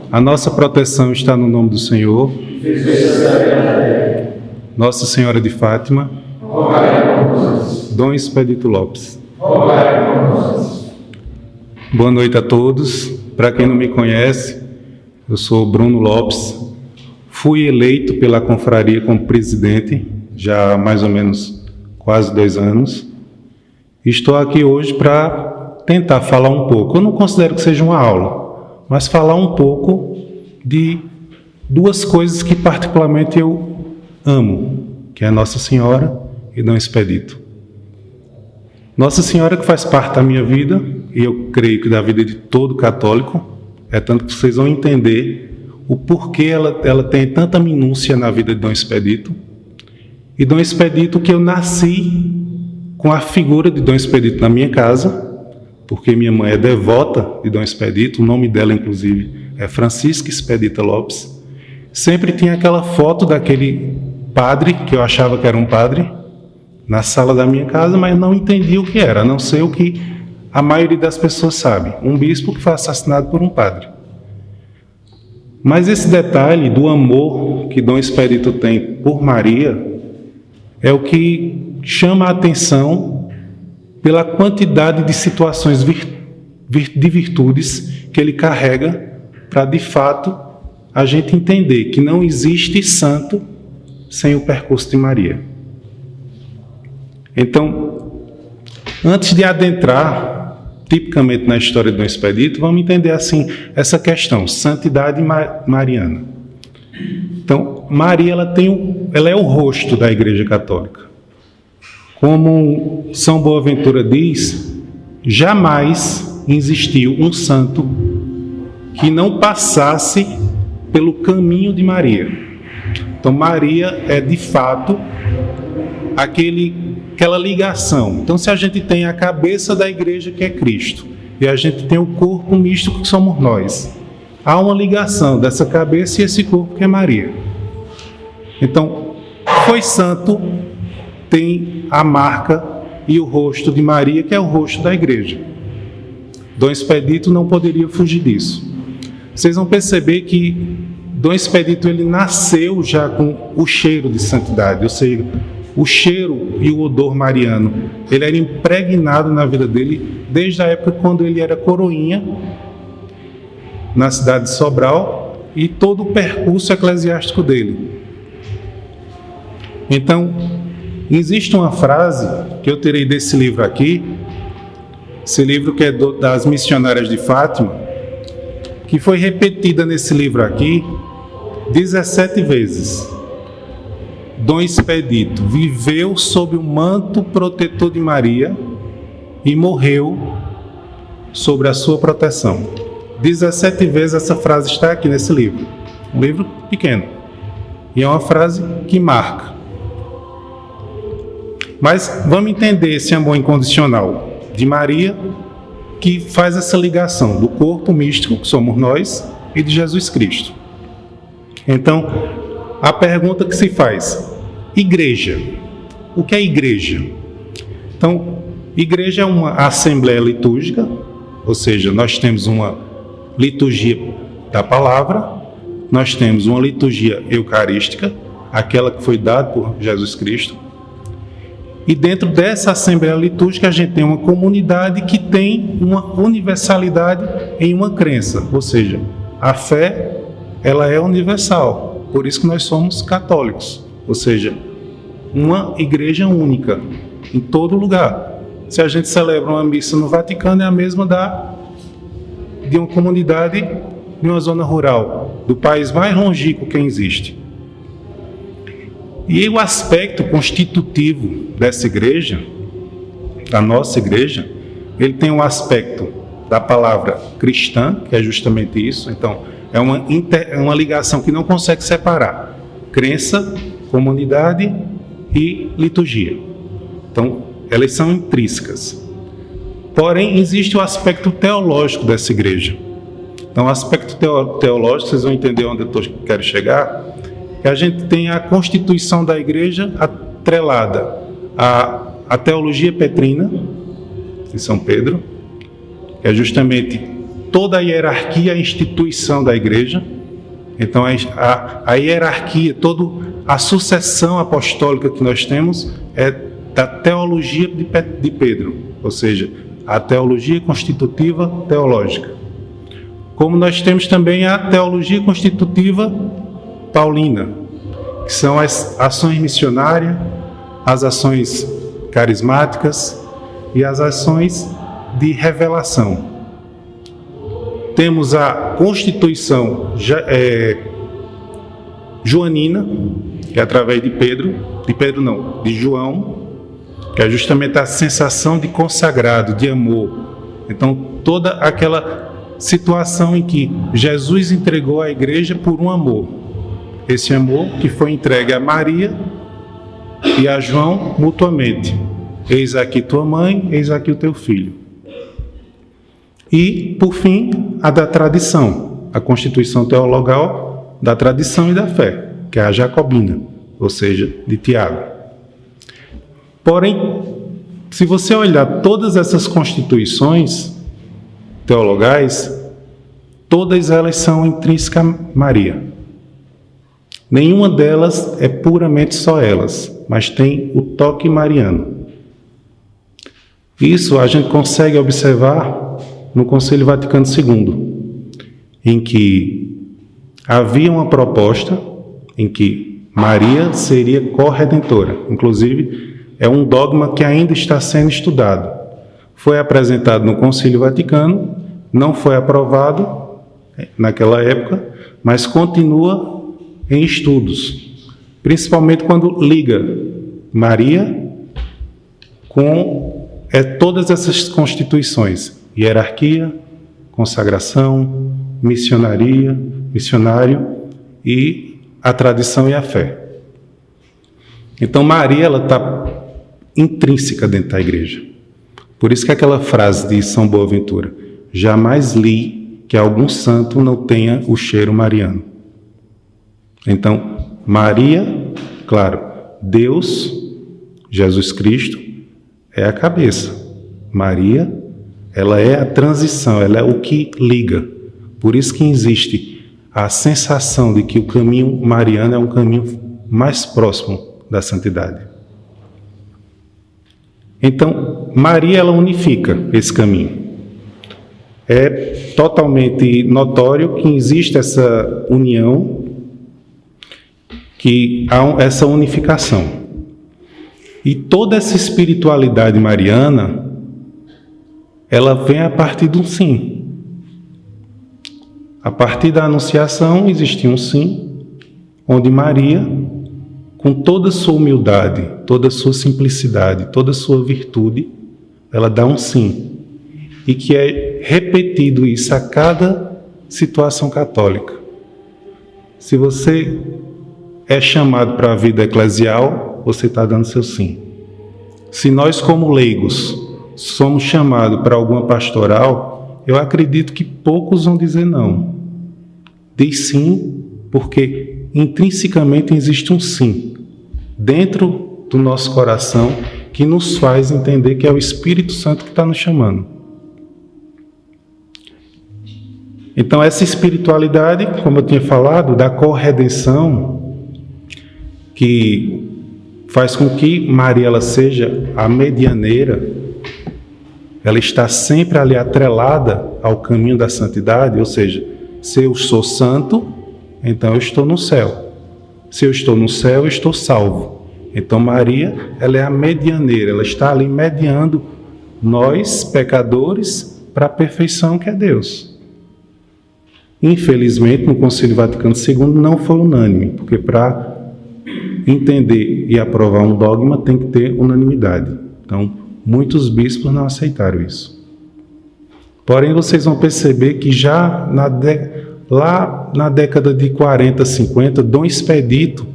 A nossa proteção está no nome do Senhor. Nossa Senhora de Fátima. Dom Expedito Lopes. Boa noite a todos. Para quem não me conhece, eu sou Bruno Lopes. Fui eleito pela confraria como presidente já há mais ou menos quase 2 anos. Estou aqui hoje para tentar falar um pouco. Eu não considero que seja uma aula, mas falar um pouco de 2 coisas que particularmente eu amo, que é Nossa Senhora e Dom Expedito. Nossa Senhora que faz parte da minha vida, e eu creio que da vida de todo católico, é tanto que vocês vão entender o porquê ela tem tanta minúcia na vida de Dom Expedito. E Dom Expedito, que eu nasci com a figura de Dom Expedito na minha casa, porque minha mãe é devota de Dom Expedito, o nome dela, inclusive, é Francisca Expedita Lopes. Sempre tinha aquela foto daquele padre, que eu achava que era um padre, na sala da minha casa, mas não entendia o que era, a não ser o que a maioria das pessoas sabe, um bispo que foi assassinado por um padre. Mas esse detalhe do amor que Dom Expedito tem por Maria é o que chama a atenção pela quantidade de situações de virtudes que ele carrega para, de fato, a gente entender que não existe santo sem o percurso de Maria. Então, antes de adentrar tipicamente na história de Dom Expedito, vamos entender assim essa questão, santidade mariana. Então, Maria ela é o rosto da Igreja Católica. Como São Boaventura diz, jamais existiu um santo que não passasse pelo caminho de Maria. Então, Maria é, de fato, aquela ligação. Então, se a gente tem a cabeça da igreja, que é Cristo, e a gente tem o corpo místico, que somos nós, há uma ligação dessa cabeça e esse corpo, que é Maria. Então, foi santo, tem a marca e o rosto de Maria, que é o rosto da igreja. Dom Expedito não poderia fugir disso. Vocês vão perceber que Dom Expedito ele nasceu já com o cheiro de santidade, ou seja, o cheiro e o odor mariano, ele era impregnado na vida dele desde a época quando ele era coroinha na cidade de Sobral e todo o percurso eclesiástico dele. Então, existe uma frase que eu tirei desse livro aqui, esse livro que é das Missionárias de Fátima, que foi repetida nesse livro aqui 17 vezes. Dom Expedito viveu sob o manto protetor de Maria e morreu sobre a sua proteção. 17 vezes essa frase está aqui nesse livro. Um livro pequeno. E é uma frase que marca. Mas vamos entender esse amor incondicional de Maria, que faz essa ligação do corpo místico, que somos nós, e de Jesus Cristo. Então, a pergunta que se faz: igreja. O que é igreja? Então, igreja é uma assembleia litúrgica, ou seja, nós temos uma liturgia da palavra, nós temos uma liturgia eucarística, aquela que foi dada por Jesus Cristo, e dentro dessa assembleia litúrgica a gente tem uma comunidade que tem uma universalidade em uma crença, ou seja, a fé ela é universal, por isso que nós somos católicos, ou seja, uma igreja única em todo lugar. Se a gente celebra uma missa no Vaticano, é a mesma de uma comunidade de uma zona rural, do país mais longínquo que existe. E o aspecto constitutivo dessa igreja, da nossa igreja, ele tem um aspecto da palavra cristã, que é justamente isso. Então, é uma ligação que não consegue separar crença, comunidade e liturgia. Então, elas são intrínsecas. Porém, existe o aspecto teológico dessa igreja. Então, o aspecto teológico, vocês vão entender onde eu quero chegar, que a gente tem a constituição da igreja atrelada à teologia petrina de São Pedro, que é justamente toda a hierarquia, a instituição da igreja. Então, a hierarquia, toda a sucessão apostólica que nós temos é da teologia de Pedro, ou seja, a teologia constitutiva teológica. Como nós temos também a teologia constitutiva paulina, que são as ações missionárias, as ações carismáticas e as ações de revelação. Temos a Constituição joanina, que é através de João, que é justamente a sensação de consagrado, de amor. Então, toda aquela situação em que Jesus entregou a igreja por um amor. Esse amor que foi entregue a Maria e a João mutuamente. Eis aqui tua mãe, eis aqui o teu filho. E, por fim, a da tradição, a constituição teologal da tradição e da fé, que é a jacobina, ou seja, de Tiago. Porém, se você olhar todas essas constituições teologais, todas elas são intrínsecas a Maria. Nenhuma delas é puramente só elas, mas tem o toque mariano. Isso a gente consegue observar no Concílio Vaticano II, em que havia uma proposta em que Maria seria corredentora. Inclusive, é um dogma que ainda está sendo estudado. Foi apresentado no Concílio Vaticano, não foi aprovado naquela época, mas continua em estudos, principalmente quando liga Maria com todas essas constituições: hierarquia, consagração, missionário e a tradição e a fé. Então Maria, ela está intrínseca dentro da igreja. Por isso que aquela frase de São Boaventura: jamais li que algum santo não tenha o cheiro mariano. Então, Maria, claro, Deus, Jesus Cristo, é a cabeça. Maria, ela é a transição, ela é o que liga. Por isso que existe a sensação de que o caminho mariano é um caminho mais próximo da santidade. Então, Maria, ela unifica esse caminho. É totalmente notório que existe essa união, que há essa unificação. E toda essa espiritualidade mariana, ela vem a partir de um sim. A partir da Anunciação existia um sim, onde Maria, com toda a sua humildade, toda a sua simplicidade, toda a sua virtude, ela dá um sim. E que é repetido isso a cada situação católica. Se você é chamado para a vida eclesial, você está dando seu sim. Se nós, como leigos, somos chamados para alguma pastoral, eu acredito que poucos vão dizer não. Diz sim, porque intrinsecamente existe um sim dentro do nosso coração que nos faz entender que é o Espírito Santo que está nos chamando. Então, essa espiritualidade, como eu tinha falado, da corredenção, que faz com que Maria ela seja a medianeira, ela está sempre ali atrelada ao caminho da santidade, ou seja, se eu sou santo, então eu estou no céu. Se eu estou no céu, eu estou salvo. Então Maria, ela é a medianeira, ela está ali mediando nós, pecadores, para a perfeição que é Deus. Infelizmente, no Concílio Vaticano II não foi unânime, porque para entender e aprovar um dogma tem que ter unanimidade. Então, muitos bispos não aceitaram isso. Porém, vocês vão perceber que já lá na década de 40, 50, Dom Expedito,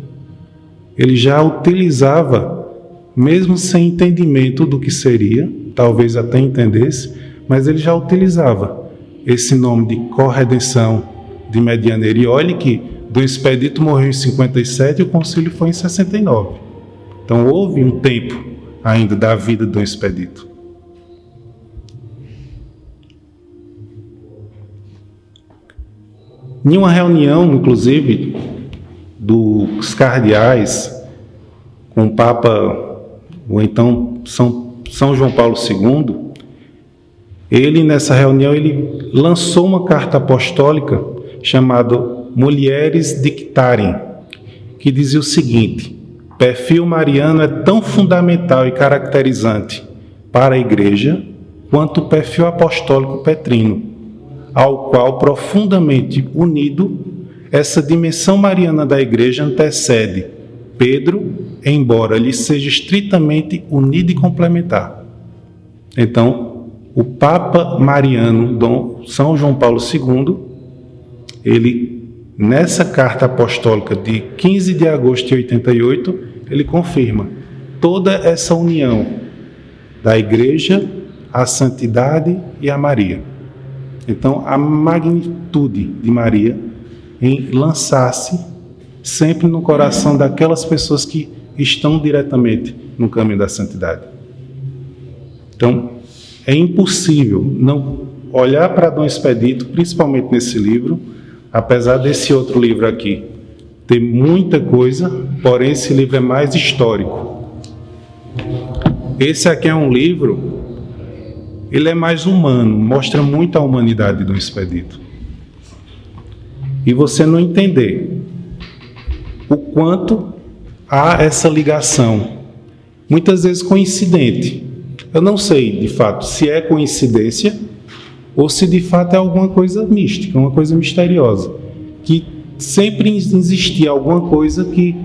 ele já utilizava, mesmo sem entendimento do que seria, talvez até entendesse, mas ele já utilizava esse nome de corredenção, de medianeira. E olhe que Dom Expedito morreu em 57 e o concílio foi em 69. Então houve um tempo ainda da vida de Dom Expedito. em uma reunião, inclusive, dos cardeais com o Papa, ou então São João Paulo II, ele, nessa reunião, ele lançou uma carta apostólica chamada Mulieres Dictarem, que dizia o seguinte: perfil mariano é tão fundamental e caracterizante para a Igreja quanto o perfil apostólico petrino, ao qual, profundamente unido, essa dimensão mariana da Igreja antecede Pedro, embora lhe seja estritamente unida e complementar. Então, o Papa Mariano, Dom São João Paulo II, ele, nessa carta apostólica de 15 de agosto de 88, ele confirma toda essa união da Igreja, a santidade e a Maria. Então, a magnitude de Maria em lançar-se sempre no coração daquelas pessoas que estão diretamente no caminho da santidade. Então, é impossível não olhar para Dom Expedito, principalmente nesse livro, apesar desse outro livro aqui ter muita coisa, porém esse livro é mais histórico. Esse aqui é um livro, ele é mais humano, mostra muito a humanidade de Dom Expedito. E você não entender o quanto há essa ligação, muitas vezes coincidente. Eu não sei, de fato, se é coincidência ou se de fato é alguma coisa mística, uma coisa misteriosa, que sempre existia alguma coisa que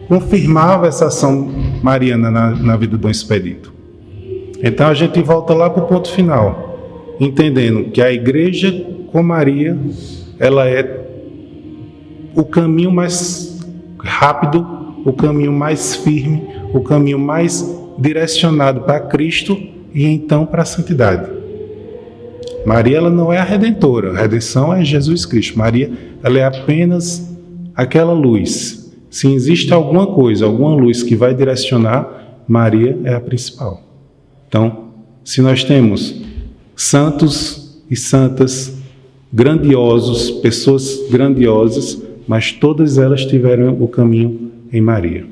confirmava essa ação mariana na vida do Dom Expedito. Então a gente volta lá para o ponto final, entendendo que a Igreja com Maria, ela é o caminho mais rápido, o caminho mais firme, o caminho mais direcionado para Cristo e então para a santidade. Maria, ela não é a redentora, a redenção é Jesus Cristo. Maria, ela é apenas aquela luz. Se existe alguma coisa, alguma luz que vai direcionar, Maria é a principal. Então, se nós temos santos e santas grandiosos, pessoas grandiosas, mas todas elas tiveram o caminho em Maria.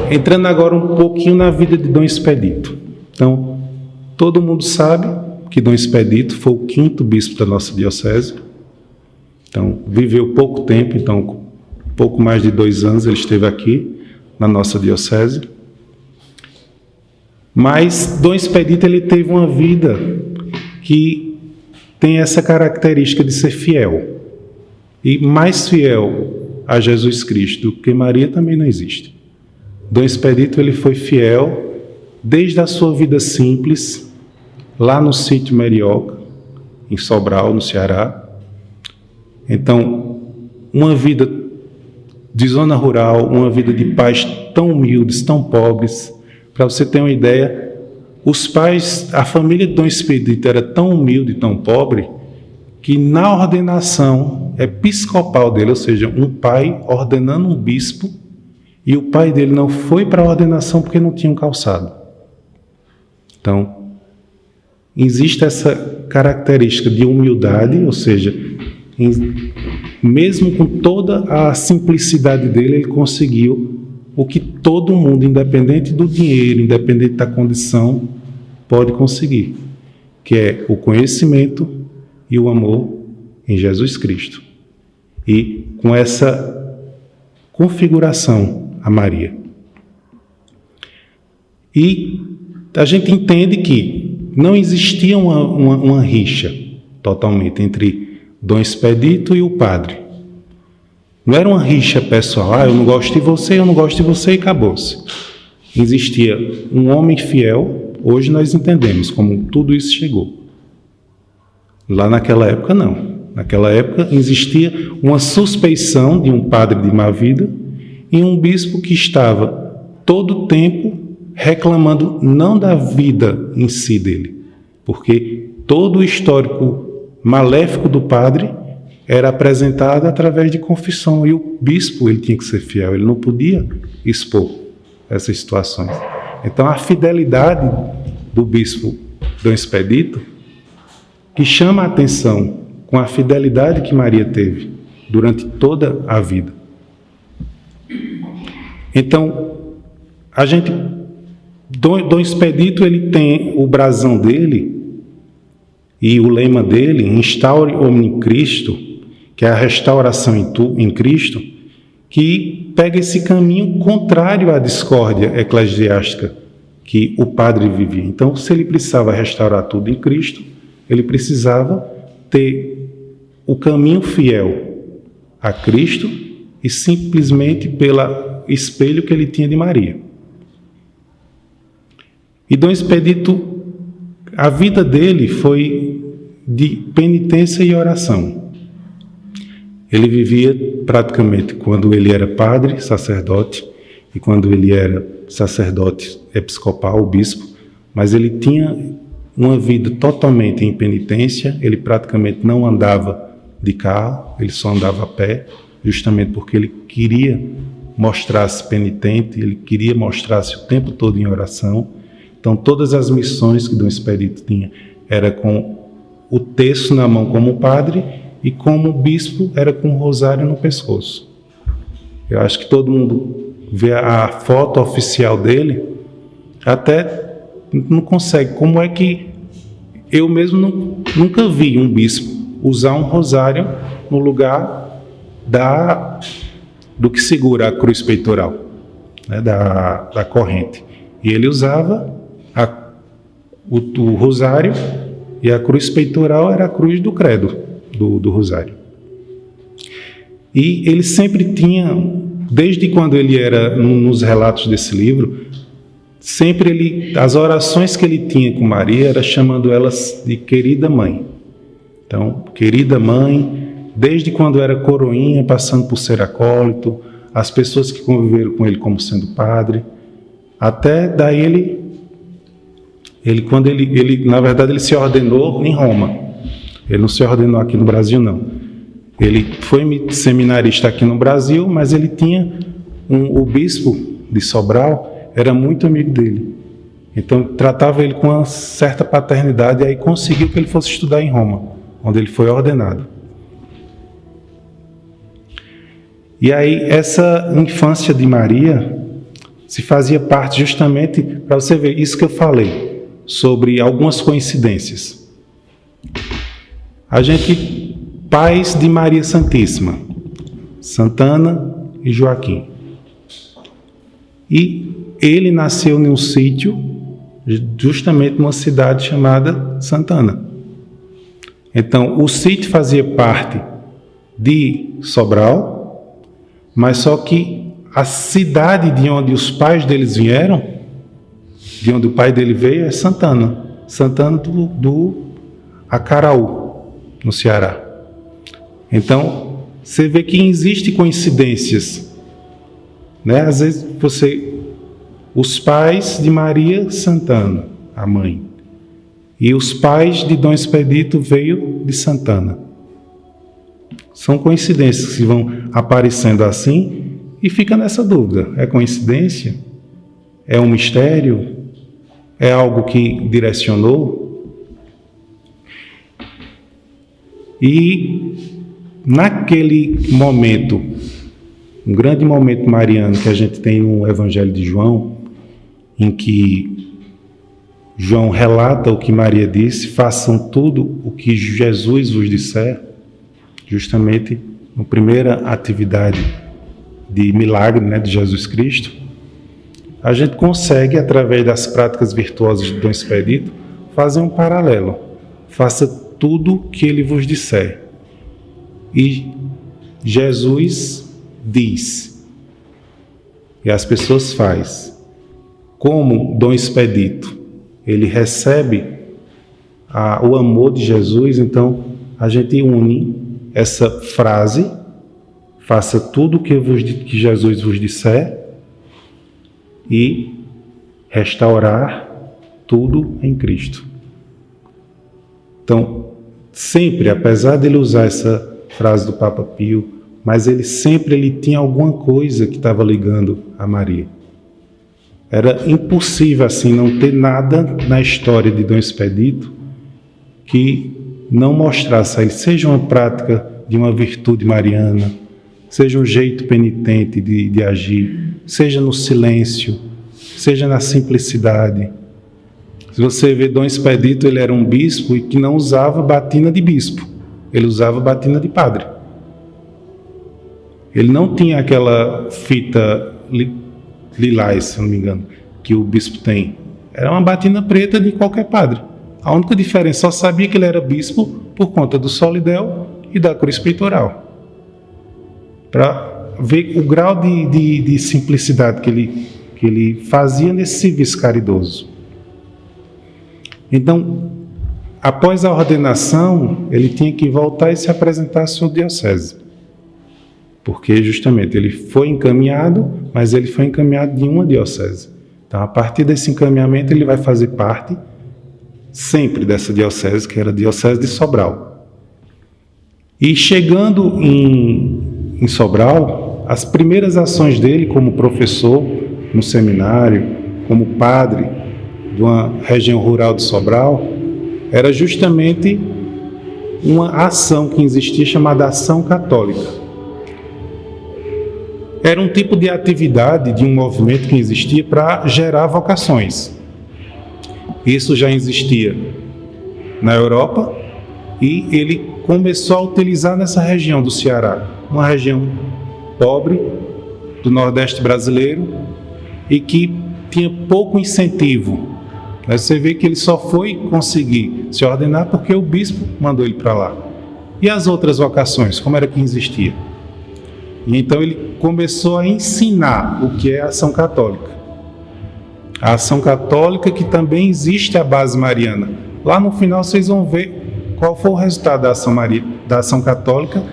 Entrando agora um pouquinho na vida de Dom Expedito. Então, todo mundo sabe que Dom Expedito foi o 5º bispo da nossa diocese. Então, viveu pouco tempo, então, pouco mais de 2 anos ele esteve aqui na nossa diocese. Mas Dom Expedito, ele teve uma vida que tem essa característica de ser fiel. E mais fiel a Jesus Cristo do que Maria também não existe. Dom Expedito, ele foi fiel desde a sua vida simples, lá no sítio Merioca, em Sobral, no Ceará. Então, uma vida de zona rural, uma vida de pais tão humildes, tão pobres. Para você ter uma ideia, os pais, a família de Dom Expedito era tão humilde, tão pobre, que na ordenação episcopal dele, ou seja, um pai ordenando um bispo, e o pai dele não foi para a ordenação porque não tinha um calçado. Então, existe essa característica de humildade, ou seja, mesmo com toda a simplicidade dele, ele conseguiu o que todo mundo, independente do dinheiro, independente da condição, pode conseguir, que é o conhecimento e o amor em Jesus Cristo. E com essa configuração a Maria. E a gente entende que não existia uma rixa totalmente entre Dom Expedito e o padre. Não era uma rixa pessoal, eu não gosto de você, eu não gosto de você e acabou-se. Existia um homem fiel, hoje nós entendemos como tudo isso chegou. Lá naquela época não. Naquela época existia uma suspeição de um padre de má vida e um bispo que estava todo o tempo reclamando não da vida em si dele, porque todo o histórico maléfico do padre era apresentado através de confissão, e o bispo ele tinha que ser fiel, ele não podia expor essas situações. Então a fidelidade do bispo Dom Expedito que chama a atenção com a fidelidade que Maria teve durante toda a vida. Então, a gente, Dom Expedito, ele tem o brasão dele e o lema dele, Instaure Omni Cristo, que é a restauração em Cristo, que pega esse caminho contrário à discórdia eclesiástica que o padre vivia. Então, se ele precisava restaurar tudo em Cristo, ele precisava ter o caminho fiel a Cristo e simplesmente pelo espelho que ele tinha de Maria. E Dom Expedito, a vida dele foi de penitência e oração. Ele vivia praticamente quando ele era padre, sacerdote, e quando ele era sacerdote episcopal, o bispo, mas ele tinha uma vida totalmente em penitência. Ele praticamente não andava de carro, ele só andava a pé, justamente porque ele queria mostrar-se penitente, ele queria mostrar-se o tempo todo em oração. Então, todas as missões que Dom Expedito tinha era com o terço na mão como padre e como bispo era com o rosário no pescoço. Eu acho que todo mundo vê a foto oficial dele, até não consegue. Como é que eu mesmo nunca vi um bispo usar um rosário no lugar do que segura a cruz peitoral, né, da corrente. E ele usava o rosário, e a cruz peitoral era a cruz do credo, do rosário. E ele sempre tinha, desde quando ele era, nos relatos desse livro, sempre as orações que ele tinha com Maria era chamando elas de querida mãe. Então, querida mãe, desde quando era coroinha, passando por ser acólito, as pessoas que conviveram com ele como sendo padre, até daí quando ele na verdade ele se ordenou em Roma. Ele não se ordenou aqui no Brasil, não. Ele foi seminarista aqui no Brasil, mas ele tinha o bispo de Sobral, era muito amigo dele. Então tratava ele com uma certa paternidade, e aí conseguiu que ele fosse estudar em Roma, onde ele foi ordenado. E aí essa infância de Maria se fazia parte justamente, para você ver isso que eu falei, sobre algumas coincidências. Pais de Maria Santíssima, Santana e Joaquim. E ele nasceu num sítio, justamente numa cidade chamada Santana. Então, o sítio fazia parte de Sobral, mas só que a cidade de onde os pais deles vieram, de onde o pai dele veio, é Santana. Santana do Acaraú, no Ceará. Então, você vê que existe coincidências, né? Às vezes os pais de Maria Santana, a mãe, e os pais de Dom Expedito veio de Santana. São coincidências que vão aparecendo assim e fica nessa dúvida. É coincidência? É um mistério? É algo que direcionou? E naquele momento, um grande momento mariano que a gente tem no Evangelho de João, em que João relata o que Maria disse: façam tudo o que Jesus vos disser, justamente na primeira atividade de milagre, né, de Jesus Cristo. A gente consegue, através das práticas virtuosas de Dom Expedito, fazer um paralelo. Faça tudo o que ele vos disser. E Jesus diz, e as pessoas fazem. Como Dom Expedito, ele recebe o amor de Jesus, então a gente une essa frase, faça tudo o que Jesus vos disser, e restaurar tudo em Cristo. Então, sempre, apesar dele usar essa frase do Papa Pio, mas ele tinha alguma coisa que estava ligando a Maria. Era impossível assim não ter nada na história de Dom Expedito que não mostrasse a ele, seja uma prática de uma virtude mariana, seja um jeito penitente de agir, seja no silêncio, seja na simplicidade. Se você vê Dom Expedito, ele era um bispo e que não usava batina de bispo, ele usava batina de padre. Ele não tinha aquela fita lilás, se não me engano, que o bispo tem. Era uma batina preta de qualquer padre. A única diferença, só sabia que ele era bispo por conta do solidel e da cruz peitoral. Para ver o grau de simplicidade que ele fazia nesse serviço caridoso. Então, após a ordenação, ele tinha que voltar e se apresentar à sua diocese. Porque justamente ele foi encaminhado, mas ele foi encaminhado de uma diocese. Então, a partir desse encaminhamento, ele vai fazer parte sempre dessa diocese, que era a diocese de Sobral. E chegando em Sobral, as primeiras ações dele como professor no seminário, como padre de uma região rural de Sobral, era justamente uma ação que existia chamada Ação Católica. Era um tipo de atividade, de um movimento que existia para gerar vocações. Isso já existia na Europa e ele começou a utilizar nessa região do Ceará, uma região pobre do Nordeste brasileiro e que tinha pouco incentivo. Você vê que ele só foi conseguir se ordenar porque o bispo mandou ele para lá. E as outras vocações, como era que existia? E então ele começou a ensinar o que é a ação católica. A ação católica que também existe a base mariana. Lá no final vocês vão ver qual foi o resultado da ação católica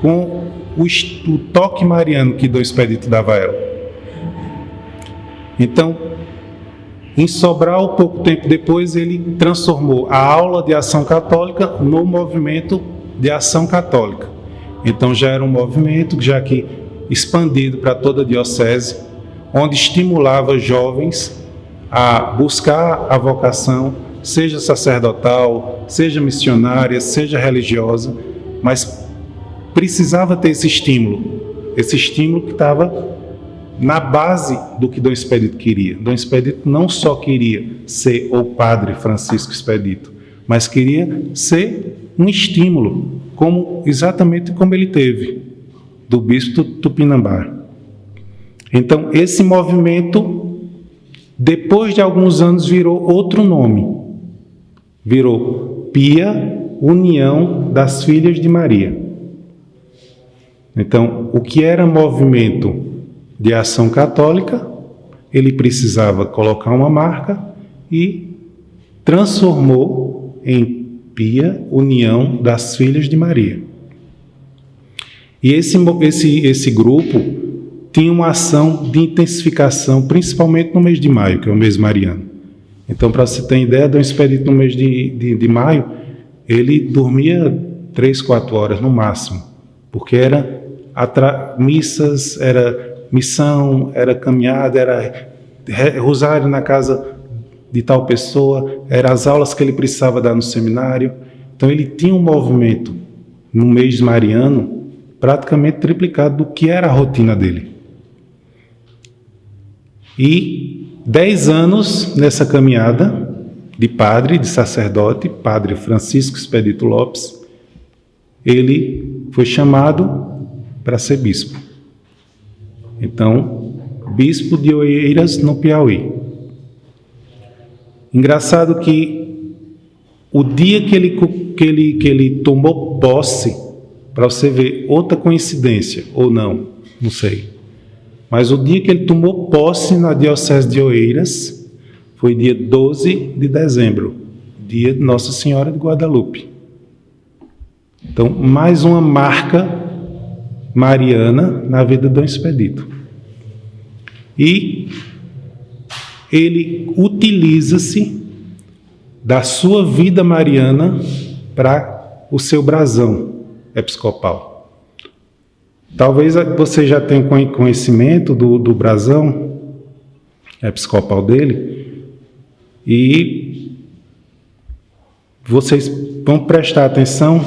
com o toque mariano que Dom Expedito dava a ela. Então, em Sobral, pouco tempo depois, ele transformou a aula de ação católica no movimento de ação católica. Então já era um movimento já que expandido para toda a diocese, onde estimulava jovens a buscar a vocação, seja sacerdotal, seja missionária, seja religiosa, mas precisava ter esse estímulo que estava na base do que Dom Expedito queria. Dom Expedito não só queria ser o padre Francisco Expedito, mas queria ser um estímulo, exatamente como ele teve, do bispo Tupinambá. Então, esse movimento, depois de alguns anos, virou outro nome. Virou Pia União das Filhas de Maria. Então, o que era movimento de ação católica, ele precisava colocar uma marca e transformou em Pia União das Filhas de Maria. E esse grupo tinha uma ação de intensificação, principalmente no mês de maio, que é o mês mariano. Então, para você ter ideia, Dom Expedito no mês de maio, ele dormia 3, 4 horas no máximo, porque era missas, era missão, era caminhada, era rosário na casa de tal pessoa, eram as aulas que ele precisava dar no seminário. Então ele tinha um movimento no mês mariano praticamente triplicado do que era a rotina dele. E 10 anos nessa caminhada de padre, de sacerdote, padre Francisco Expedito Lopes, ele foi chamado para ser bispo. Então, bispo de Oeiras, no Piauí. Engraçado que o dia que ele tomou posse, para você ver outra coincidência, ou não sei, mas o dia que ele tomou posse na diocese de Oeiras foi dia 12 de dezembro, dia de Nossa Senhora de Guadalupe. Então, mais uma marca mariana na vida de Dom Expedito. E ele utiliza-se da sua vida mariana para o seu brasão episcopal. Talvez você já tenha conhecimento do brasão episcopal dele, e Vocês vão prestar atenção.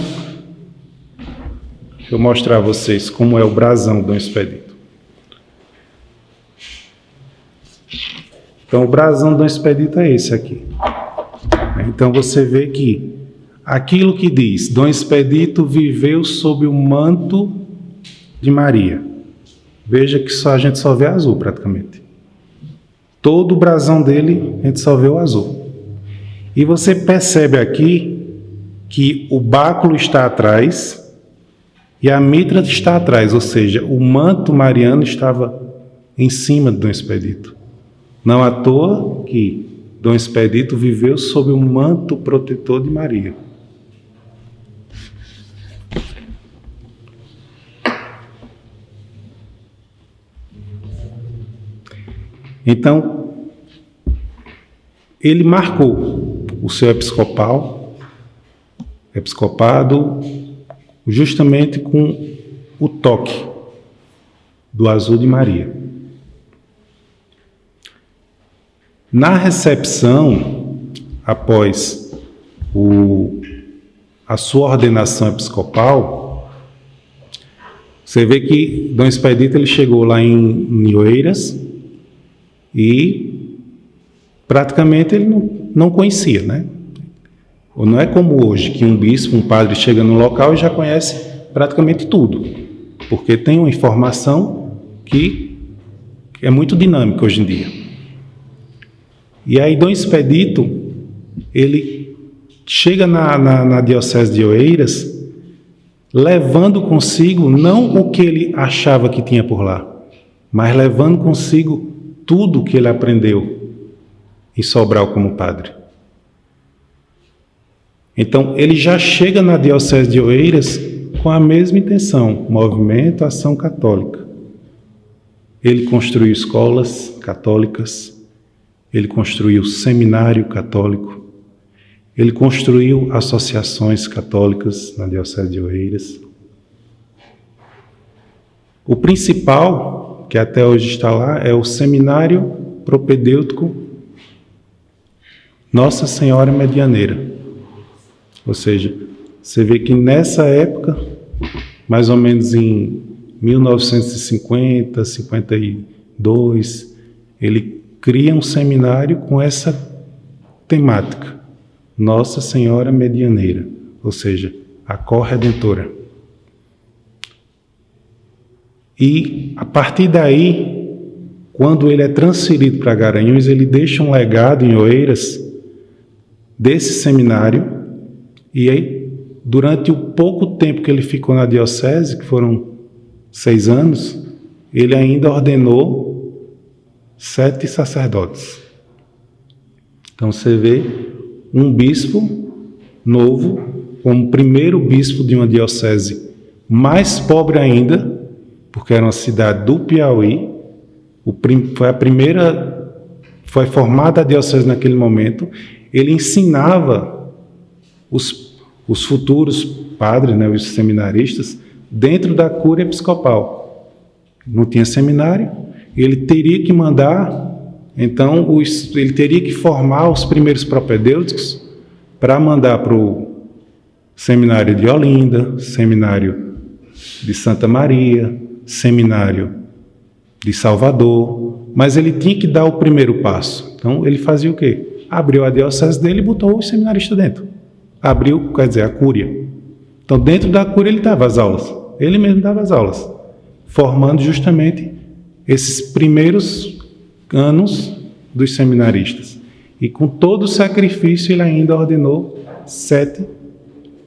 Deixa eu mostrar a vocês como é o brasão do Dom Expedito. Então, o brasão do Dom Expedito é esse aqui. Então, você vê que aquilo que diz, Dom Expedito viveu sob o manto de Maria. Veja que a gente só vê azul, praticamente. Todo o brasão dele, a gente só vê o azul. E você percebe aqui que o báculo está atrás e a mitra está atrás, ou seja, o manto mariano estava em cima de Dom Expedito. Não à toa que Dom Expedito viveu sob o manto protetor de Maria. Então, ele marcou o seu episcopado justamente com o toque do azul de Maria. Na recepção, após a sua ordenação episcopal, você vê que Dom Expedito ele chegou lá em Oeiras e praticamente ele não conhecia, né? Ou não é como hoje, que um bispo, um padre chega no local e já conhece praticamente tudo, porque tem uma informação que é muito dinâmica hoje em dia. E aí Dom Expedito, ele chega na diocese de Oeiras, levando consigo não o que ele achava que tinha por lá, mas levando consigo tudo o que ele aprendeu em Sobral como padre. Então, ele já chega na diocese de Oeiras com a mesma intenção, movimento, ação católica. Ele construiu escolas católicas, ele construiu seminário católico, ele construiu associações católicas na diocese de Oeiras. O principal, que até hoje está lá, é o Seminário Propedêutico Nossa Senhora Medianeira. Ou seja, você vê que nessa época, mais ou menos em 1950, 52, ele cria um seminário com essa temática, Nossa Senhora Medianeira, ou seja, a corredentora. E a partir daí, quando ele é transferido para Garanhuns, ele deixa um legado em Oeiras desse seminário. E aí, durante o pouco tempo que ele ficou na diocese, que foram 6 anos, ele ainda ordenou 7 sacerdotes. Então você vê um bispo novo, como primeiro bispo de uma diocese mais pobre ainda, porque era uma cidade do Piauí, foi formada a diocese naquele momento. Ele ensinava os futuros padres, né, os seminaristas, dentro da cúria episcopal. Não tinha seminário, ele teria que mandar, então, ele teria que formar os primeiros propedêuticos para mandar para o seminário de Olinda, seminário de Santa Maria, seminário de Salvador, mas ele tinha que dar o primeiro passo. Então, ele fazia o quê? Abriu a diocese dele e botou os seminaristas dentro. Abriu, quer dizer, a cúria. Então, dentro da cúria ele dava as aulas. Ele mesmo dava as aulas, formando justamente esses primeiros anos dos seminaristas. E com todo o sacrifício, ele ainda ordenou 7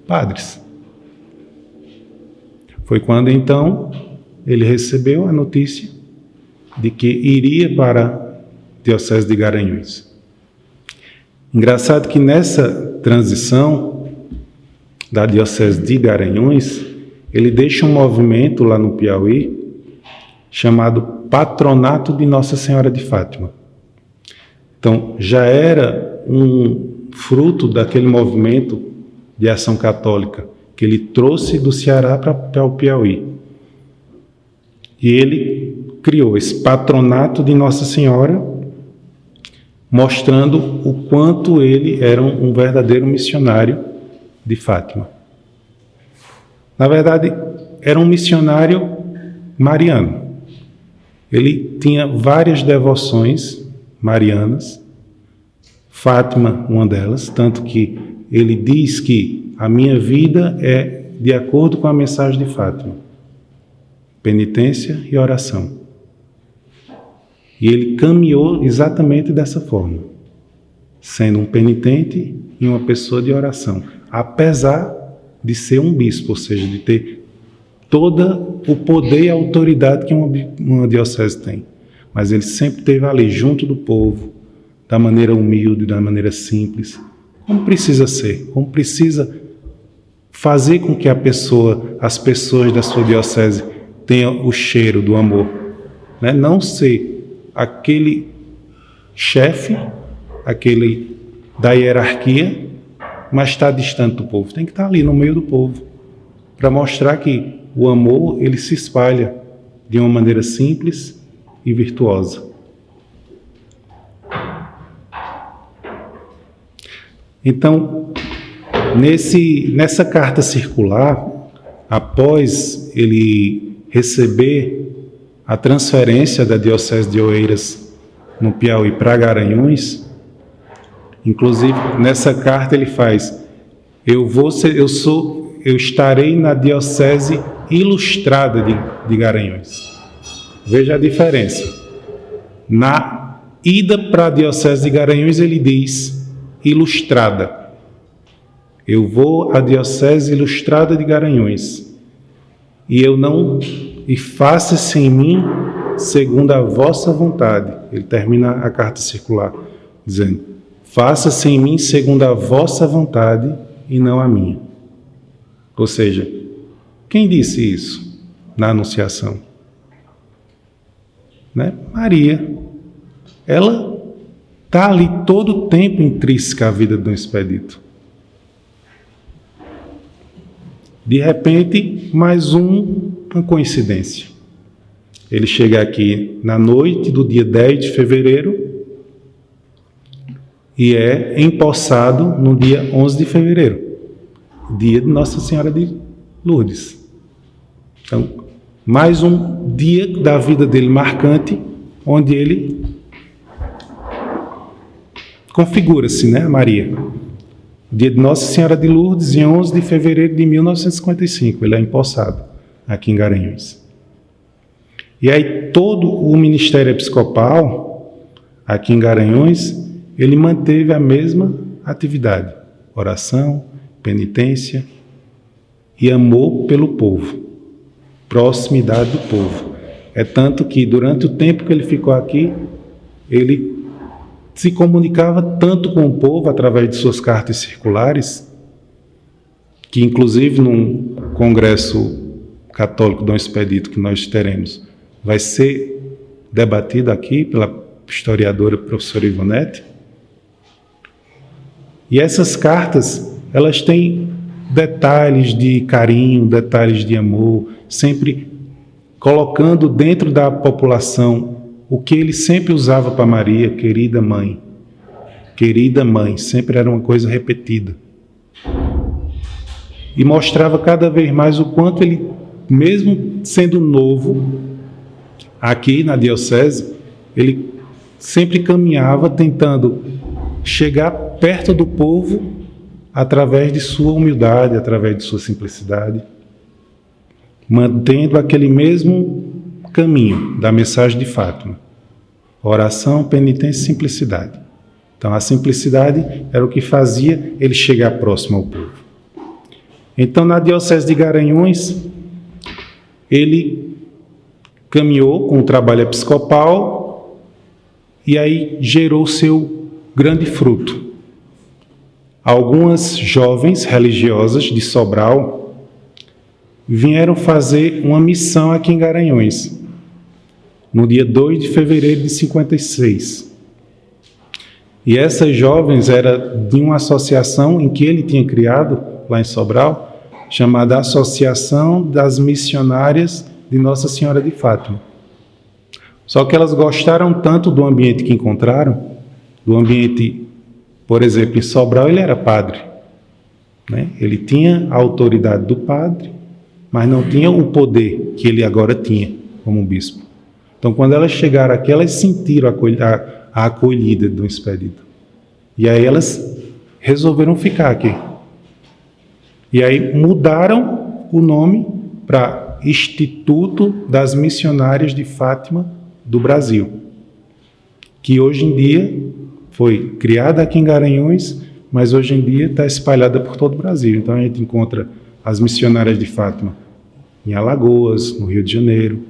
padres. Foi quando, então, ele recebeu a notícia de que iria para a diocese de Garanhuns. Engraçado que nessa transição da diocese de Garanhuns, ele deixa um movimento lá no Piauí chamado Patronato de Nossa Senhora de Fátima. Então, já era um fruto daquele movimento de ação católica que ele trouxe do Ceará para o Piauí. E ele criou esse Patronato de Nossa Senhora, mostrando o quanto ele era um verdadeiro missionário de Fátima. Na verdade, era um missionário mariano. Ele tinha várias devoções marianas, Fátima uma delas, tanto que ele diz que a minha vida é de acordo com a mensagem de Fátima: penitência e oração. E ele caminhou exatamente dessa forma, sendo um penitente e uma pessoa de oração, apesar de ser um bispo, ou seja, de ter todo o poder e a autoridade que uma diocese tem. Mas ele sempre esteve ali, junto do povo, da maneira humilde, da maneira simples, como precisa ser, como precisa fazer com que as pessoas da sua diocese tenham o cheiro do amor, né? Não ser aquele chefe, aquele da hierarquia, mas está distante do povo. Tem que estar ali no meio do povo, para mostrar que o amor ele se espalha de uma maneira simples e virtuosa. Então, nessa carta circular, após ele receber a transferência da Diocese de Oeiras no Piauí para Garanhuns, inclusive nessa carta ele faz: eu estarei na Diocese Ilustrada de Garanhuns. Veja a diferença. Na ida para a Diocese de Garanhuns ele diz Ilustrada. Eu vou à Diocese Ilustrada de Garanhuns. E faça-se em mim segundo a vossa vontade. Ele termina a carta circular dizendo: faça-se em mim segundo a vossa vontade e não a minha. Ou seja, quem disse isso na Anunciação? Né? Maria. Ela está ali todo o tempo intrínseca à vida do Expedito. De repente, mais uma coincidência. Ele chega aqui na noite do dia 10 de fevereiro e é empossado no dia 11 de fevereiro, dia de Nossa Senhora de Lourdes. Então, mais um dia da vida dele marcante, onde ele configura-se, né, Maria. Dia de Nossa Senhora de Lourdes, em 11 de fevereiro de 1955, ele é empossado aqui em Garanhuns. E aí todo o ministério episcopal aqui em Garanhuns, ele manteve a mesma atividade: oração, penitência e amor pelo povo, proximidade do povo. É tanto que durante o tempo que ele ficou aqui, ele se comunicava tanto com o povo através de suas cartas circulares, que inclusive num congresso católico Dom Expedito que nós teremos, vai ser debatido aqui pela historiadora professora Ivonete. E essas cartas, elas têm detalhes de carinho, detalhes de amor, sempre colocando dentro da população o que ele sempre usava para Maria: querida mãe. Querida mãe, sempre era uma coisa repetida. E mostrava cada vez mais o quanto ele, mesmo sendo novo, aqui na diocese, ele sempre caminhava tentando chegar perto do povo através de sua humildade, através de sua simplicidade, mantendo aquele mesmo caminho da mensagem de Fátima: oração, penitência e simplicidade. Então a simplicidade era o que fazia ele chegar próximo ao povo. Então na Diocese de Garanhuns ele caminhou com o trabalho episcopal e aí gerou seu grande fruto. Algumas jovens religiosas de Sobral vieram fazer uma missão aqui em Garanhuns, no dia 2 de fevereiro de 56. E essas jovens eram de uma associação em que ele tinha criado, lá em Sobral, chamada Associação das Missionárias de Nossa Senhora de Fátima. Só que elas gostaram tanto do ambiente que encontraram, do ambiente, por exemplo, em Sobral ele era padre, né? Ele tinha a autoridade do padre, mas não tinha o poder que ele agora tinha como bispo. Então, quando elas chegaram aqui, elas sentiram a acolhida do Expedito. E aí elas resolveram ficar aqui. E aí mudaram o nome para Instituto das Missionárias de Fátima do Brasil, que hoje em dia foi criada aqui em Garanhuns, mas hoje em dia está espalhada por todo o Brasil. Então a gente encontra as missionárias de Fátima em Alagoas, no Rio de Janeiro.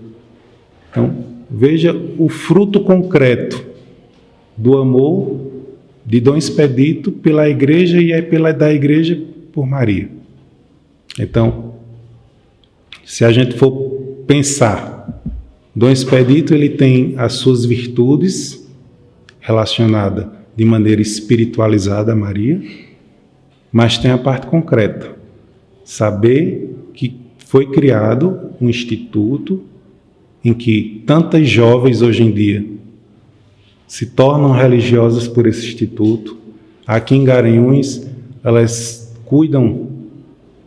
Então, veja o fruto concreto do amor de Dom Expedito pela igreja e da igreja por Maria. Então, se a gente for pensar, Dom Expedito ele tem as suas virtudes relacionadas de maneira espiritualizada a Maria, mas tem a parte concreta, saber que foi criado um instituto em que tantas jovens hoje em dia se tornam religiosas por esse instituto. Aqui em Garanhuns, elas cuidam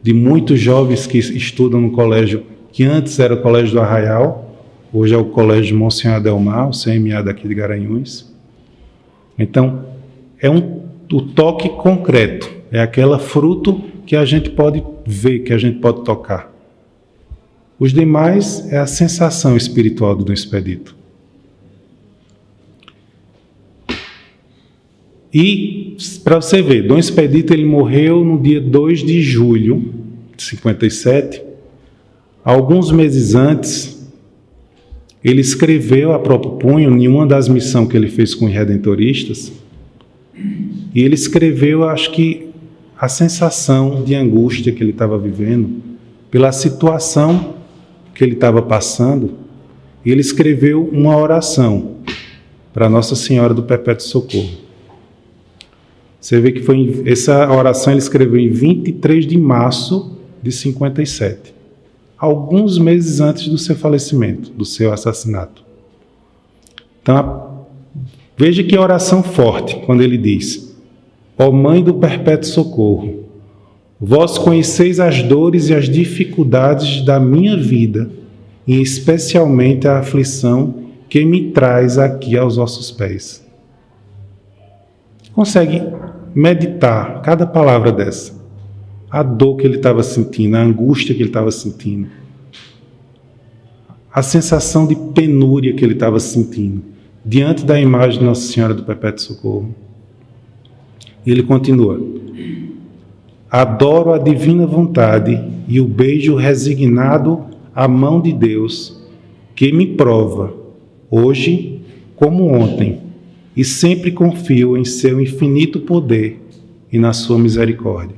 de muitos jovens que estudam no colégio, que antes era o Colégio do Arraial, hoje é o Colégio Monsenhor Adelmar, o CMA daqui de Garanhuns. Então, é o toque concreto, é aquele fruto que a gente pode ver, que a gente pode tocar. Os demais é a sensação espiritual do Dom Expedito. E, para você ver, Dom Expedito ele morreu no dia 2 de julho de 57. Alguns meses antes, ele escreveu a próprio punho, em uma das missões que ele fez com os redentoristas, e ele escreveu, acho que, a sensação de angústia que ele estava vivendo, pela situação que ele estava passando, e ele escreveu uma oração para Nossa Senhora do Perpétuo Socorro. Você vê que essa oração ele escreveu em 23 de março de 57, alguns meses antes do seu falecimento, do seu assassinato. Então, veja que oração forte, quando ele diz: ó Mãe do Perpétuo Socorro, vós conheceis as dores e as dificuldades da minha vida, e especialmente a aflição que me traz aqui aos vossos pés. Consegue meditar cada palavra dessa? A dor que ele estava sentindo, a angústia que ele estava sentindo, a sensação de penúria que ele estava sentindo diante da imagem de Nossa Senhora do Perpétuo Socorro. E ele continua: adoro a divina vontade e o beijo resignado à mão de Deus, que me prova, hoje como ontem, e sempre confio em seu infinito poder e na sua misericórdia.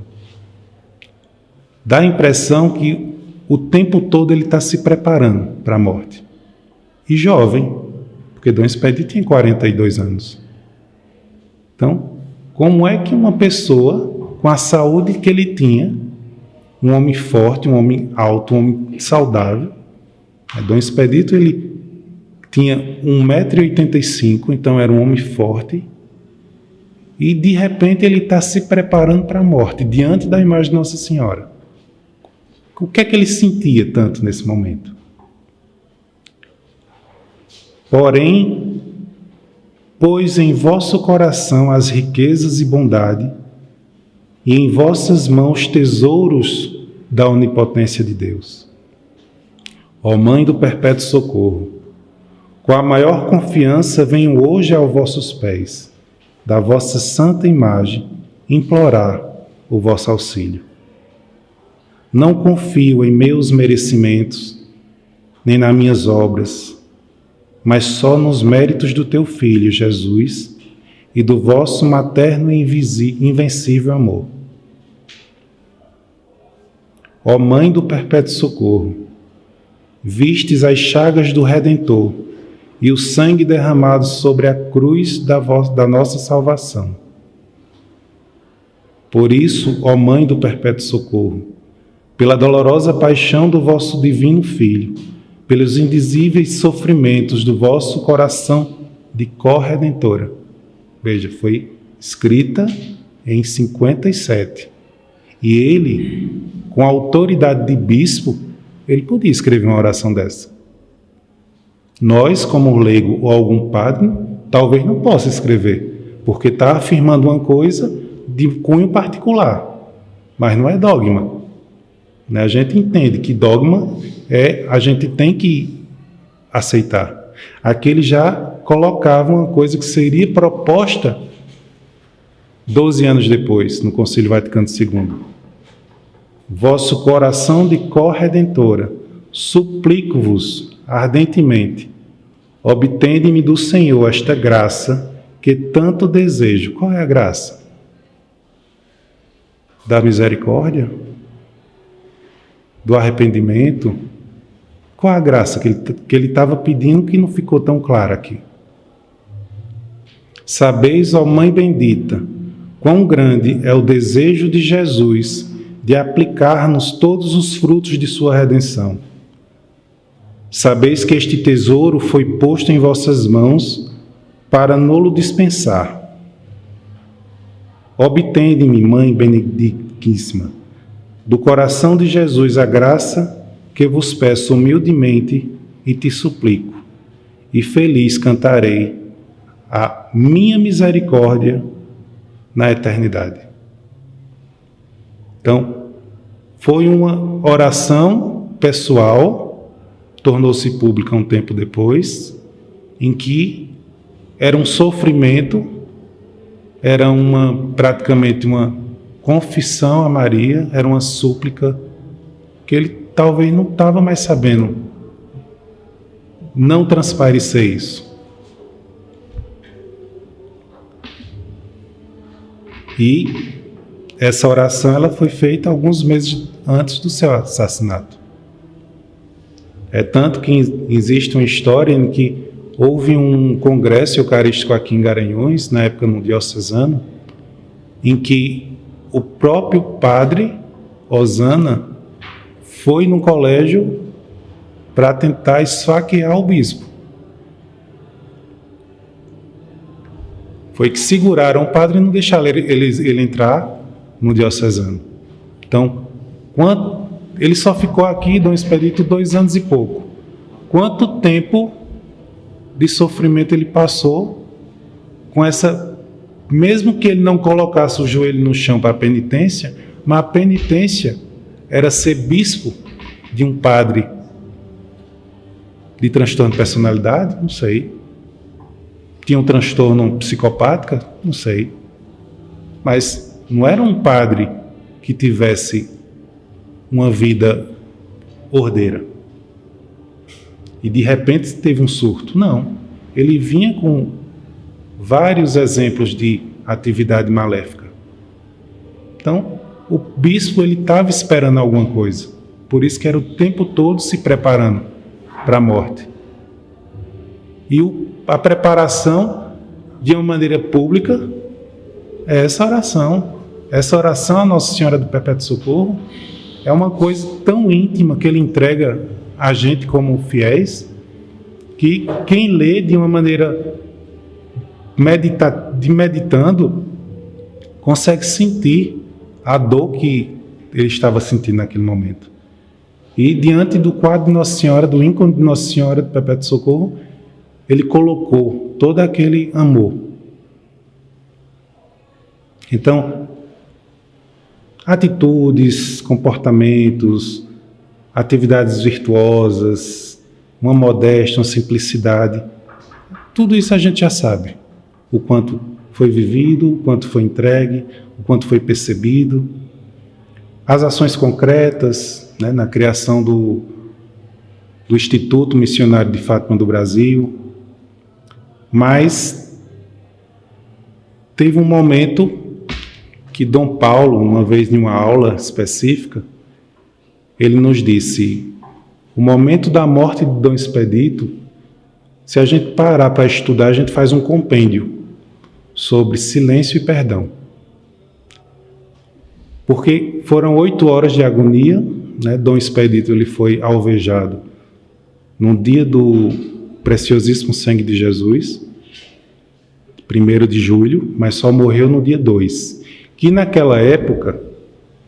Dá a impressão que o tempo todo ele está se preparando para a morte. E jovem, porque Dom Expedito tem 42 anos. Então, como é que uma pessoa, com a saúde que ele tinha, um homem forte, um homem alto, um homem saudável, Dom Expedito ele tinha 1,85 m, então era um homem forte, e de repente ele está se preparando para a morte, diante da imagem de Nossa Senhora. O que é que ele sentia tanto nesse momento? Porém, pois em vosso coração as riquezas e bondade, e em vossas mãos tesouros da onipotência de Deus. Ó Mãe do Perpétuo Socorro, com a maior confiança venho hoje aos vossos pés, da vossa santa imagem, implorar o vosso auxílio. Não confio em meus merecimentos, nem nas minhas obras, mas só nos méritos do teu Filho, Jesus, e do vosso materno e invencível amor. Ó Mãe do Perpétuo Socorro, vistes as chagas do Redentor e o sangue derramado sobre a cruz da nossa salvação. Por isso, ó Mãe do Perpétuo Socorro, pela dolorosa paixão do vosso divino Filho, pelos indizíveis sofrimentos do vosso coração de corredentora, Veja, foi escrita em 57. E ele, com a autoridade de bispo, ele podia escrever uma oração dessa. Nós, como leigo ou algum padre, talvez não possa escrever, porque está afirmando uma coisa de cunho particular, mas não é dogma. A gente entende que dogma a gente tem que aceitar. Aqui ele já colocava uma coisa que seria proposta 12 anos depois, no Concílio Vaticano II. Vosso coração de corredentora, suplico-vos ardentemente, obtende-me do Senhor esta graça que tanto desejo. Qual é a graça? Da misericórdia? Do arrependimento? Qual a graça que ele estava pedindo que não ficou tão claro aqui? Sabeis, ó Mãe bendita, quão grande é o desejo de Jesus de aplicar-nos todos os frutos de sua redenção. Sabeis que este tesouro foi posto em vossas mãos para nolo dispensar. Obtende-me, Mãe benedictíssima, do coração de Jesus a graça que vos peço humildemente e te suplico, e feliz cantarei a minha misericórdia na eternidade. Então, foi uma oração pessoal, tornou-se pública um tempo depois, em que era um sofrimento, era praticamente uma confissão a Maria, era uma súplica que ele talvez não estava mais sabendo não transparecer isso. E essa oração ela foi feita alguns meses antes do seu assassinato. É tanto que existe uma história em que houve um congresso eucarístico aqui em Garanhuns, na época no diocesano, em que o próprio padre Osana foi no colégio para tentar esfaquear o bispo. Foi que seguraram o padre e não deixaram ele entrar no diocesano. Então, ele só ficou aqui, Dom Expedito, 2 anos e pouco. Quanto tempo de sofrimento ele passou com essa... Mesmo que ele não colocasse o joelho no chão para a penitência, mas a penitência era ser bispo de um padre de transtorno de personalidade? Não sei. Tinha um transtorno psicopático? Não sei. Mas não era um padre que tivesse uma vida ordeira. E de repente teve um surto. Não. Ele vinha com vários exemplos de atividade maléfica. Então, o bispo ele estava esperando alguma coisa. Por isso que era o tempo todo se preparando para a morte. E a preparação de uma maneira pública é essa oração. Essa oração à Nossa Senhora do Perpétuo Socorro é uma coisa tão íntima que ele entrega a gente como fiéis, que quem lê de uma maneira meditando consegue sentir a dor que ele estava sentindo naquele momento. E diante do quadro de Nossa Senhora, do ícone de Nossa Senhora do Perpétuo Socorro, ele colocou todo aquele amor. Então, atitudes, comportamentos, atividades virtuosas, uma modéstia, uma simplicidade, tudo isso a gente já sabe. O quanto foi vivido, o quanto foi entregue, o quanto foi percebido. As ações concretas, né, na criação do Instituto Missionário de Fátima do Brasil. Mas teve um momento que Dom Paulo, uma vez em uma aula específica, ele nos disse: o momento da morte de Dom Expedito, se a gente parar para estudar, a gente faz um compêndio sobre silêncio e perdão. Porque foram 8 horas de agonia, né? Dom Expedito ele foi alvejado no dia do preciosíssimo sangue de Jesus. 1º de julho, mas só morreu no dia 2. Que naquela época,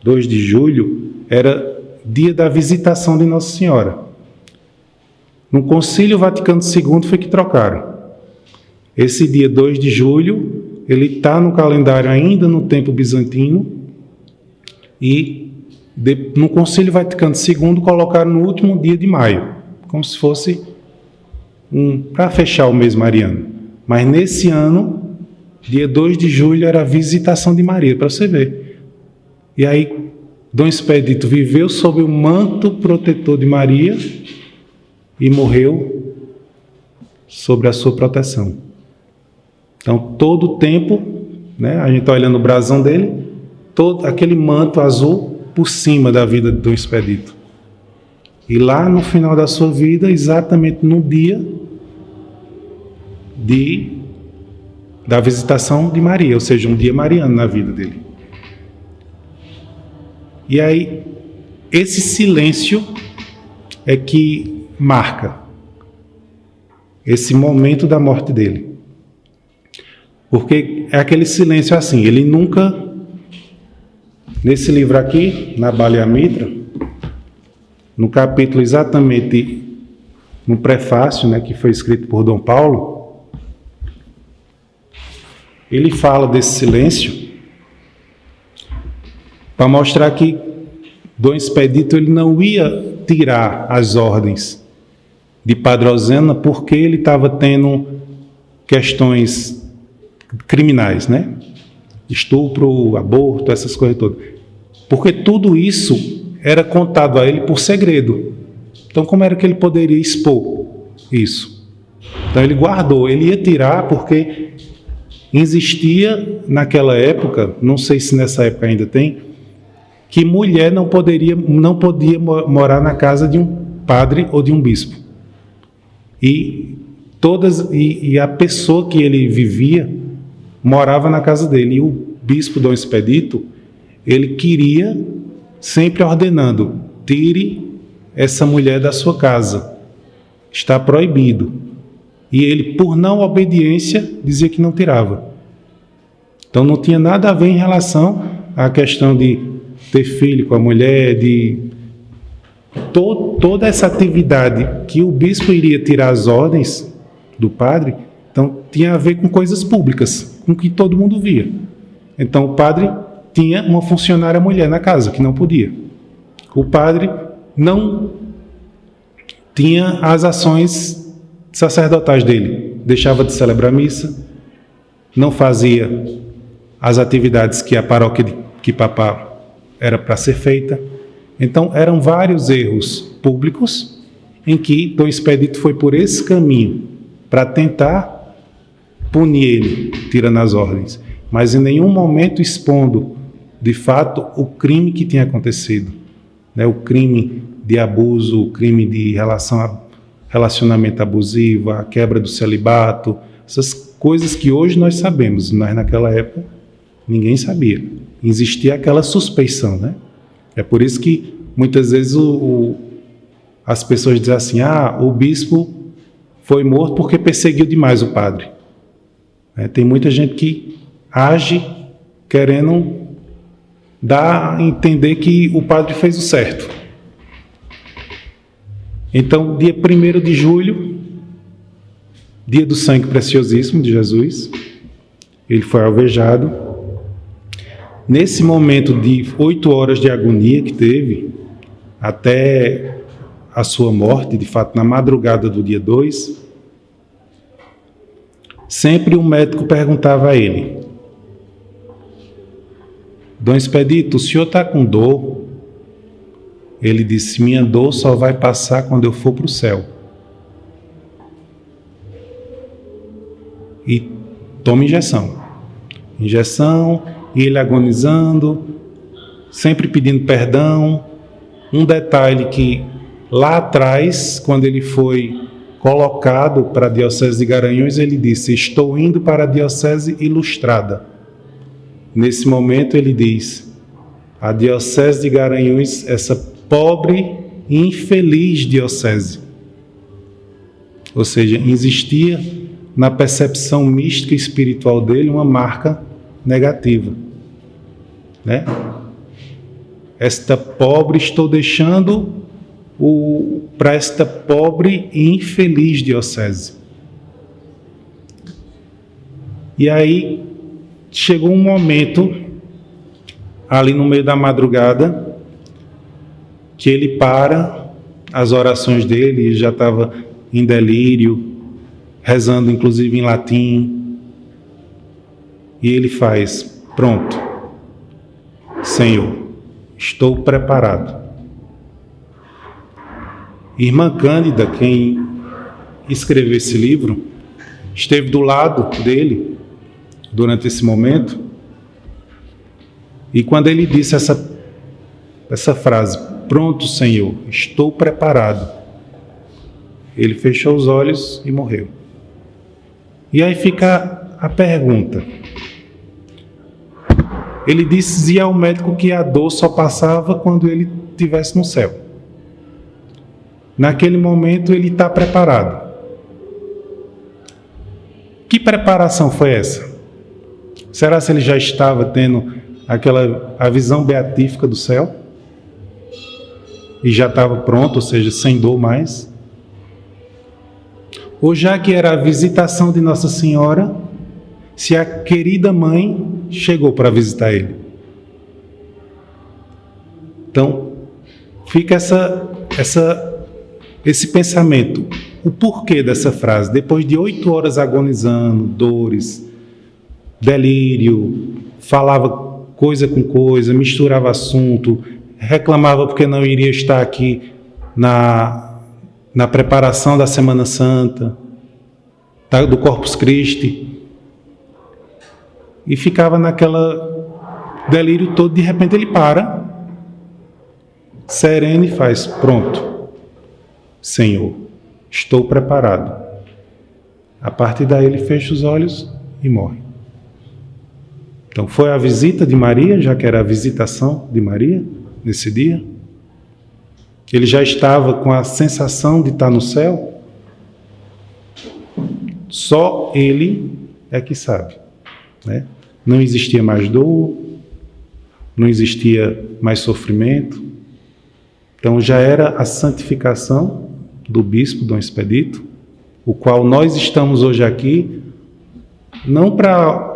2 de julho, era dia da visitação de Nossa Senhora. No Concílio Vaticano II foi que trocaram. Esse dia 2 de julho, ele está no calendário ainda no tempo bizantino e no Concílio Vaticano II colocaram no último dia de maio, como se fosse para fechar o mês mariano. Mas nesse ano, dia 2 de julho, era a visitação de Maria, para você ver. E aí, Dom Expedito viveu sob o manto protetor de Maria e morreu sobre a sua proteção. Então, todo o tempo, né, a gente está olhando o brasão dele, todo aquele manto azul por cima da vida de Dom Expedito. E lá no final da sua vida, exatamente no dia da visitação de Maria, ou seja, um dia mariano na vida dele. E aí, esse silêncio é que marca esse momento da morte dele. Porque é aquele silêncio assim, ele nunca, nesse livro aqui, na Bálea Mitra, no capítulo exatamente, no prefácio, né, que foi escrito por Dom Paulo, ele fala desse silêncio para mostrar que Dom Expedito ele não ia tirar as ordens de Padre Osana porque ele estava tendo questões criminais, né? Estupro, aborto, essas coisas todas. Porque tudo isso era contado a ele por segredo. Então, como era que ele poderia expor isso? Então, ele guardou. Ele ia tirar porque existia naquela época, não sei se nessa época ainda tem, que mulher não podia morar na casa de um padre ou de um bispo. E a pessoa que ele vivia morava na casa dele. E o bispo Dom Expedito, ele queria, sempre ordenando, tire essa mulher da sua casa. Está proibido. E ele, por não obediência, dizia que não tirava. Então não tinha nada a ver em relação à questão de ter filho com a mulher, de toda essa atividade que o bispo iria tirar as ordens do padre, então tinha a ver com coisas públicas, com que todo mundo via. Então o padre tinha uma funcionária mulher na casa, que não podia. O padre não tinha as ações sacerdotais dele, deixava de celebrar missa, não fazia as atividades que a paróquia de Quipapá era para ser feita. Então eram vários erros públicos em que Dom Expedito foi por esse caminho para tentar punir ele, tirando as ordens, mas em nenhum momento expondo, de fato, o crime que tinha acontecido, né? O crime de abuso, o crime de relacionamento abusivo, a quebra do celibato, essas coisas que hoje nós sabemos, mas naquela época ninguém sabia. Existia aquela suspeição, né? É por isso que muitas vezes as pessoas dizem assim, o bispo foi morto porque perseguiu demais o padre. Tem muita gente que age querendo dar a entender que o padre fez o certo. Então, dia 1º de julho, dia do sangue preciosíssimo de Jesus, ele foi alvejado. Nesse momento de 8 horas de agonia que teve, até a sua morte, de fato, na madrugada do dia 2, sempre um médico perguntava a ele, Dom Expedito, o senhor está com dor? Ele disse, minha dor só vai passar quando eu for para o céu. E toma injeção. Injeção, e ele agonizando, sempre pedindo perdão. Um detalhe que lá atrás, quando ele foi colocado para a Diocese de Garanhuns, ele disse, estou indo para a Diocese Ilustrada. Nesse momento ele diz, a Diocese de Garanhuns, essa pobre e infeliz diocese. Ou seja, existia na percepção mística e espiritual dele, uma marca negativa, né? Esta pobre, estou deixando para esta pobre e infeliz diocese. E aí chegou um momento, ali no meio da madrugada, que ele para as orações dele, já estava em delírio, rezando inclusive em latim, e ele faz: pronto, Senhor, estou preparado. Irmã Cândida, quem escreveu esse livro, esteve do lado dele durante esse momento, e quando ele disse essa frase: pronto, Senhor, estou preparado, ele fechou os olhos e morreu. E aí fica a pergunta. Ele dizia ao médico que a dor só passava quando ele estivesse no céu. Naquele momento ele está preparado. Que preparação foi essa? Será que ele já estava tendo a visão beatífica do céu? E já estava pronto, ou seja, sem dor mais? Ou já que era a visitação de Nossa Senhora, se a querida mãe chegou para visitar ele? Então, fica esse pensamento. O porquê dessa frase? Depois de 8 horas agonizando, dores, delírio, falava coisa com coisa, misturava assunto, reclamava porque não iria estar aqui na preparação da Semana Santa, do Corpus Christi, e ficava naquela delírio todo. De repente ele para, sereno, e faz: pronto, Senhor, estou preparado. A partir daí ele fecha os olhos e morre. Então foi a visita de Maria, já que era a visitação de Maria nesse dia. Ele já estava com a sensação de estar no céu. Só ele é que sabe, né? Não existia mais dor, não existia mais sofrimento. Então já era a santificação do bispo Dom Expedito, o qual nós estamos hoje aqui, não para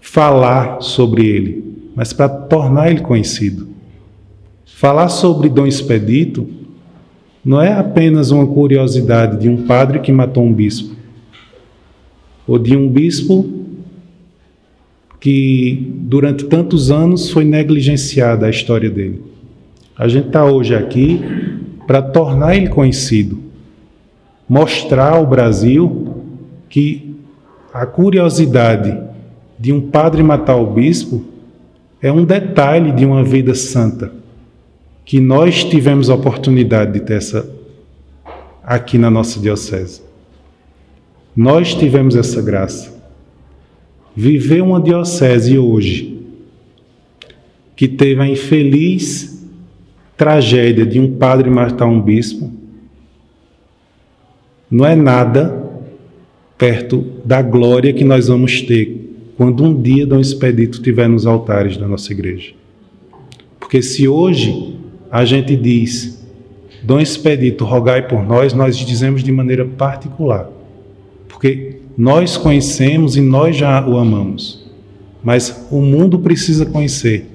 falar sobre ele, mas para tornar ele conhecido. Falar sobre Dom Expedito não é apenas uma curiosidade de um padre que matou um bispo, ou de um bispo que durante tantos anos foi negligenciada a história dele. A gente está hoje aqui para tornar ele conhecido, mostrar ao Brasil que a curiosidade de um padre matar o bispo é um detalhe de uma vida santa, que nós tivemos a oportunidade de ter aqui na nossa diocese. Nós tivemos essa graça. Viver uma diocese hoje que teve a infeliz tragédia de um padre matar um bispo não é nada perto da glória que nós vamos ter quando um dia Dom Expedito estiver nos altares da nossa igreja. Porque se hoje a gente diz: Dom Expedito, rogai por nós, nós dizemos de maneira particular, porque nós conhecemos e nós já o amamos. Mas o mundo precisa conhecer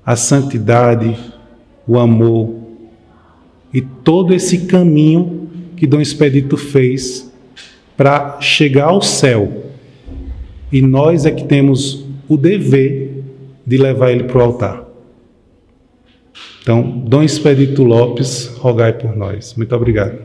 a santidade, o amor e todo esse caminho que Dom Expedito fez para chegar ao céu. E nós é que temos o dever de levar ele para o altar. Então, Dom Expedito Lopes, rogai por nós. Muito obrigado.